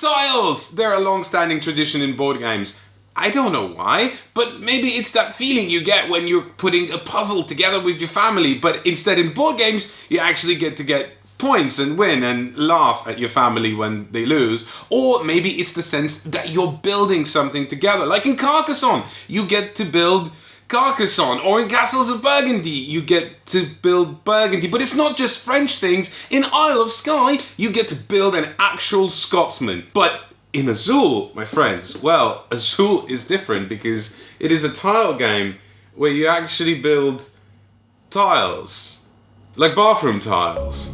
Tiles! They're a long-standing tradition in board games. I don't know why, but maybe it's that feeling you get when you're putting a puzzle together with your family, but instead in board games, you actually get to get points and win and laugh at your family when they lose. Or maybe it's the sense that you're building something together. Like in Carcassonne, you get to build Carcassonne, or in Castles of Burgundy, you get to build Burgundy. But it's not just French things. In Isle of Skye, you get to build an actual Scotsman. But in Azul, my friends, well, Azul is different because it is a tile game where you actually build tiles, like bathroom tiles.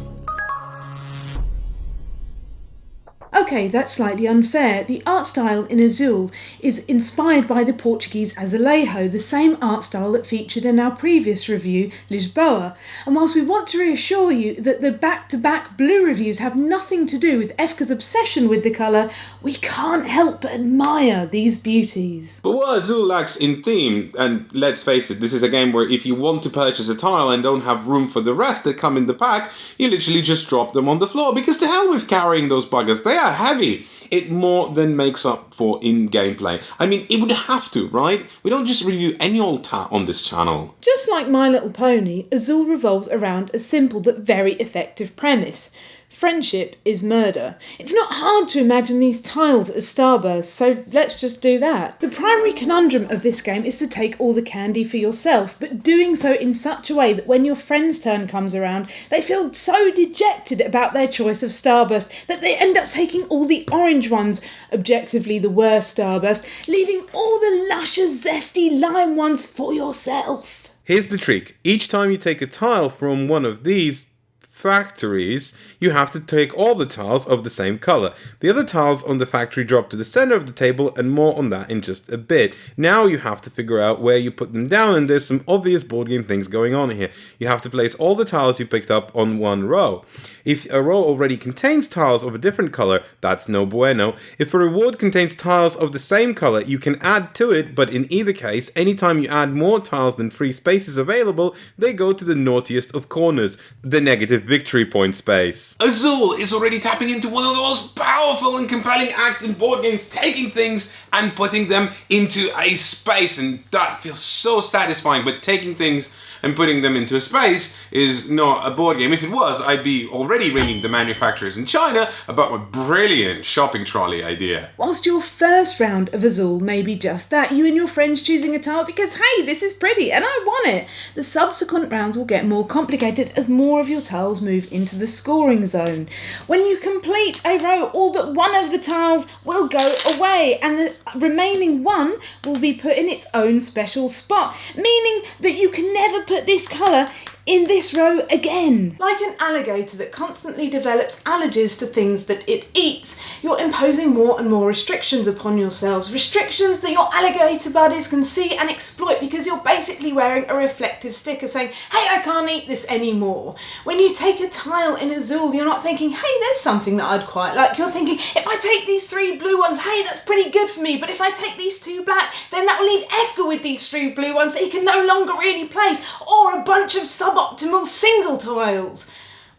Okay, that's slightly unfair. The art style in Azul is inspired by the Portuguese azulejo, the same art style that featured in our previous review, Lisboa. And whilst we want to reassure you that the back-to-back blue reviews have nothing to do with Efka's obsession with the colour, we can't help but admire these beauties. But what Azul lacks in theme, and let's face it, this is a game where if you want to purchase a tile and don't have room for the rest that come in the pack, you literally just drop them on the floor, because to hell with carrying those buggers, they are heavy. It more than makes up for in gameplay. I mean, it would have to, right? We don't just review any old tat on this channel. Just like My Little Pony, Azul revolves around a simple but very effective premise. Friendship is murder. It's not hard to imagine these tiles as starbursts, so let's just do that. The primary conundrum of this game is to take all the candy for yourself, but doing so in such a way that when your friend's turn comes around, they feel so dejected about their choice of starburst that they end up taking all the orange ones, objectively the worst starburst, leaving all the luscious, zesty lime ones for yourself. Here's the trick. Each time you take a tile from one of these factories, you have to take all the tiles of the same color. The other tiles on the factory drop to the center of the table, and more on that in just a bit. Now you have to figure out where you put them down, and there's some obvious board game things going on here. You have to place all the tiles you picked up on one row. If a row already contains tiles of a different color, that's no bueno. If a reward contains tiles of the same color, you can add to it, but in either case, anytime you add more tiles than free spaces available, they go to the naughtiest of corners, the negative victory point space. Azul is already tapping into one of the most powerful and compelling acts in board games, taking things and putting them into a space, and that feels so satisfying. But taking things and putting them into a space is not a board game. If it was, I'd be already ringing the manufacturers in China about my brilliant shopping trolley idea. Whilst your first round of Azul may be just that, you and your friends choosing a tile because, hey, this is pretty and I want it, the subsequent rounds will get more complicated as more of your tiles move into the scoring zone. When you complete a row, all but one of the tiles will go away, and the remaining one will be put in its own special spot, meaning that you can never put this colour in this row again. Like an alligator that constantly develops allergies to things that it eats, you're imposing more and more restrictions upon yourselves. Restrictions that your alligator buddies can see and exploit because you're basically wearing a reflective sticker saying, hey, I can't eat this anymore. When you take a tile in Azul, you're not thinking, hey, there's something that I'd quite like. You're thinking, if I take these 3 blue ones, hey, that's pretty good for me. But if I take these 2 black, then that will leave Efka with these 3 blue ones that he can no longer really place, or a bunch of suboptimal single tiles.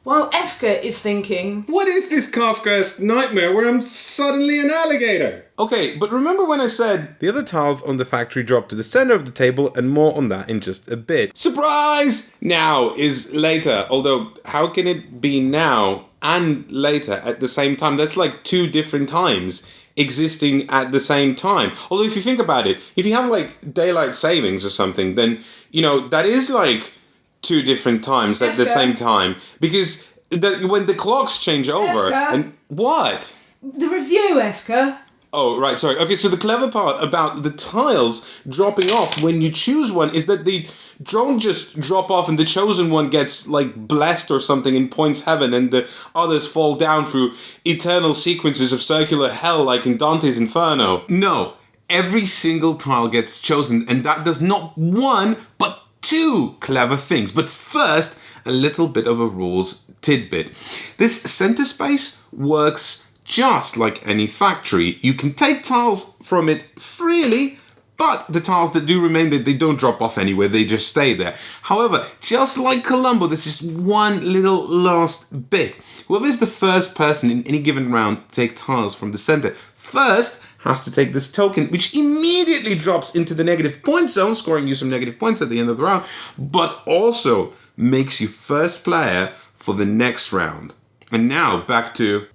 While Efka is thinking, what is this Kafkaesque nightmare where I'm suddenly an alligator? Okay, but remember when I said the other tiles on the factory drop to the center of the table, and more on that in just a bit. Surprise! Now is later, although how can it be now and later at the same time? That's like 2 different times existing at the same time. Although if you think about it, if you have like daylight savings or something, then, you know, that is like 2 different times at the same time, because when the clocks change over, and what? The review, Efka. Oh, right, sorry. Okay, so the clever part about the tiles dropping off when you choose one is that they don't just drop off and the chosen one gets, like, blessed or something in points heaven and the others fall down through eternal sequences of circular hell like in Dante's Inferno. No, every single tile gets chosen, and that does not 1, but 2 clever things. But first, a little bit of a rules tidbit. This center space works just like any factory. You can take tiles from it freely, But the tiles that do remain, they don't drop off anywhere, they just stay there. However, just like Columbo, there's just one little last bit. Whoever is the first person in any given round to take tiles from the center first has to take this token, which immediately drops into the negative point zone, scoring you some negative points at the end of the round, but also makes you first player for the next round. And now, back to...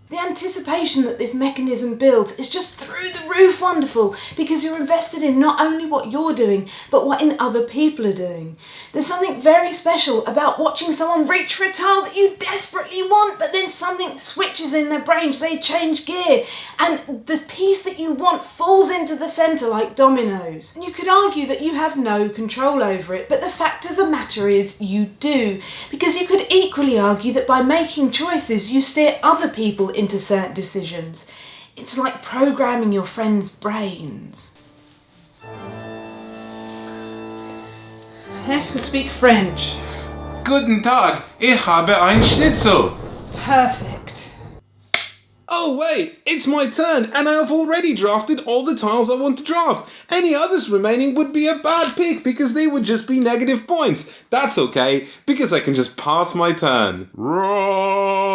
The anticipation that this mechanism builds is just through the roof wonderful, because you're invested in not only what you're doing, but what other people are doing. There's something very special about watching someone reach for a tile that you desperately want, but then something switches in their brains, they change gear, and the piece that you want falls into the centre like dominoes. And you could argue that you have no control over it, but the fact of the matter is you do, because you could equally argue that by making choices you steer other people into certain decisions. It's like programming your friend's brains. Geoff can speak French. Guten Tag, ich habe ein Schnitzel. Perfect. Oh wait, it's my turn, and I have already drafted all the tiles I want to draft. Any others remaining would be a bad pick because they would just be negative points. That's okay, because I can just pass my turn. Wrong!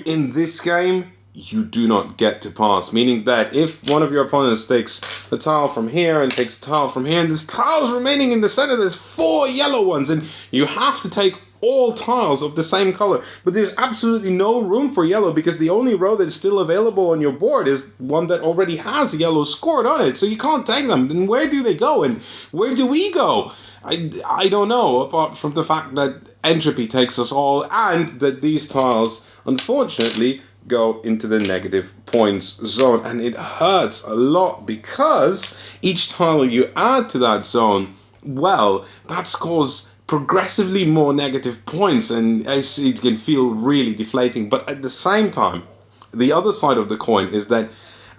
In this game, you do not get to pass, meaning that if one of your opponents takes a tile from here and takes a tile from here, and there's tiles remaining in the center, there's 4 yellow ones, and you have to take all tiles of the same color, but there's absolutely no room for yellow because the only row that's still available on your board is one that already has yellow scored on it, so you can't take them. Then where do they go, and where do we go? I don't know, apart from the fact that entropy takes us all, and that these tiles, unfortunately, go into the negative points zone, and it hurts a lot because each tile you add to that zone, well, that scores progressively more negative points, and it can feel really deflating. But at the same time, the other side of the coin is that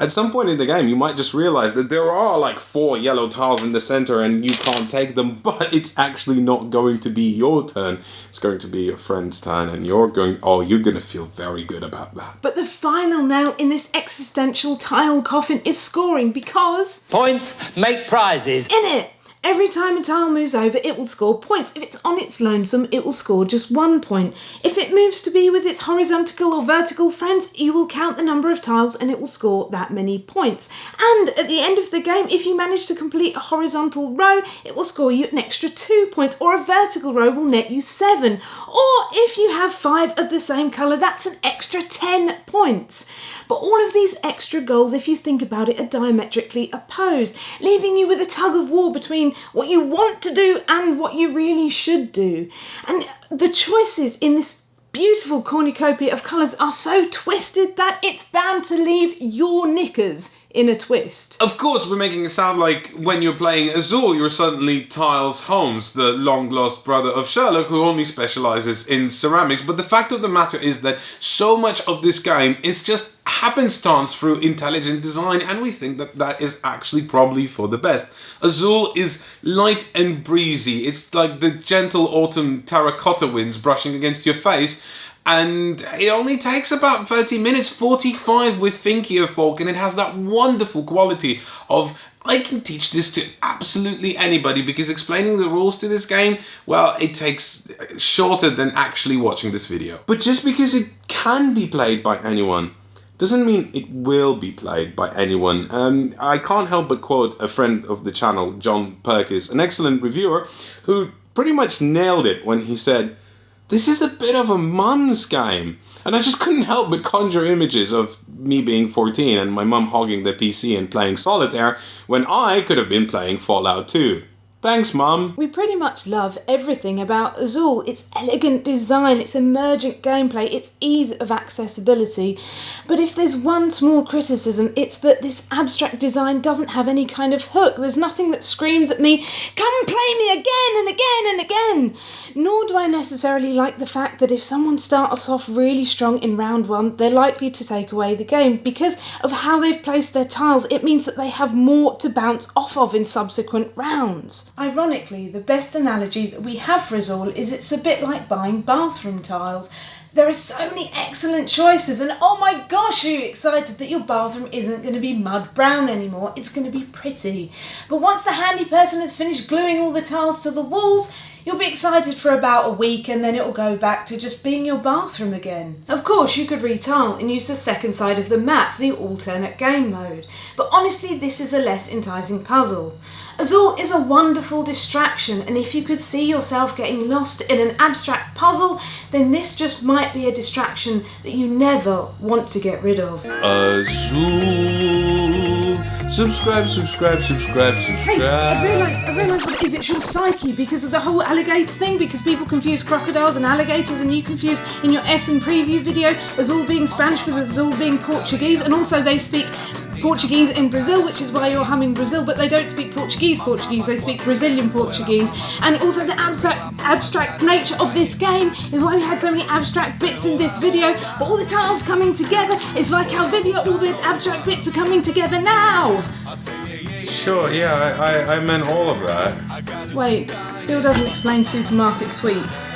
at some point in the game you might just realize that there are like 4 yellow tiles in the center and you can't take them, but it's actually not going to be your turn. It's going to be your friend's turn, and you're gonna feel very good about that. But the final nail in this existential tile coffin is scoring, because points make prizes. In it, every time a tile moves over, it will score points. If it's on its lonesome, it will score just 1 point. If it moves to be with its horizontal or vertical friends, you will count the number of tiles and it will score that many points. And at the end of the game, if you manage to complete a horizontal row, it will score you an extra 2 points, or a vertical row will net you 7. Or if you have 5 of the same colour, that's an extra 10 points. But all of these extra goals, if you think about it, are diametrically opposed, leaving you with a tug of war between what you want to do and what you really should do. And the choices in this beautiful cornucopia of colours are so twisted that it's bound to leave your knickers in a twist. Of course, we're making it sound like when you're playing Azul, you're suddenly Tiles Holmes, the long-lost brother of Sherlock, who only specialises in ceramics. But the fact of the matter is that so much of this game is just happenstance through intelligent design, and we think that that is actually probably for the best. Azul is light and breezy. It's like the gentle autumn terracotta winds brushing against your face, and it only takes about 30 minutes, 45 with Thinkier Folk, and it has that wonderful quality of, I can teach this to absolutely anybody, because explaining the rules to this game, well, it takes shorter than actually watching this video. But just because it can be played by anyone doesn't mean it will be played by anyone. I can't help but quote a friend of the channel, John Perkins, an excellent reviewer, who pretty much nailed it when he said, "This is a bit of a mum's game." And I just couldn't help but conjure images of me being 14 and my mum hogging the PC and playing solitaire when I could have been playing Fallout 2. Thanks, Mum. We pretty much love everything about Azul. Its elegant design, its emergent gameplay, its ease of accessibility. But if there's one small criticism, it's that this abstract design doesn't have any kind of hook. There's nothing that screams at me, "Come play me again and again and again." Nor do I necessarily like the fact that if someone starts off really strong in round 1, they're likely to take away the game. Because of how they've placed their tiles, it means that they have more to bounce off of in subsequent rounds. Ironically, the best analogy that we have for Azul is it's a bit like buying bathroom tiles. There are so many excellent choices, and oh my gosh, are you excited that your bathroom isn't going to be mud brown anymore? It's going to be pretty. But once the handy person has finished gluing all the tiles to the walls, you'll be excited for about a week, and then it'll go back to just being your bathroom again. Of course, you could retile and use the second side of the map for the alternate game mode, but honestly this is a less enticing puzzle. Azul is a wonderful distraction, and if you could see yourself getting lost in an abstract puzzle, then this just might be a distraction that you never want to get rid of. Azul. Subscribe. Hey, I've realised what it is. It's your psyche because of the whole alligator thing, because people confuse crocodiles and alligators, and you confuse in your Essen preview video Azul being Spanish with Azul being Portuguese, and also they speak Portuguese in Brazil, which is why you're humming Brazil, but they don't speak Portuguese, they speak Brazilian Portuguese. And also the abstract nature of this game is why we had so many abstract bits in this video, but all the tiles coming together is like our video, all the abstract bits are coming together now! Sure, yeah, I meant all of that. Wait, still doesn't explain Supermarket Sweep.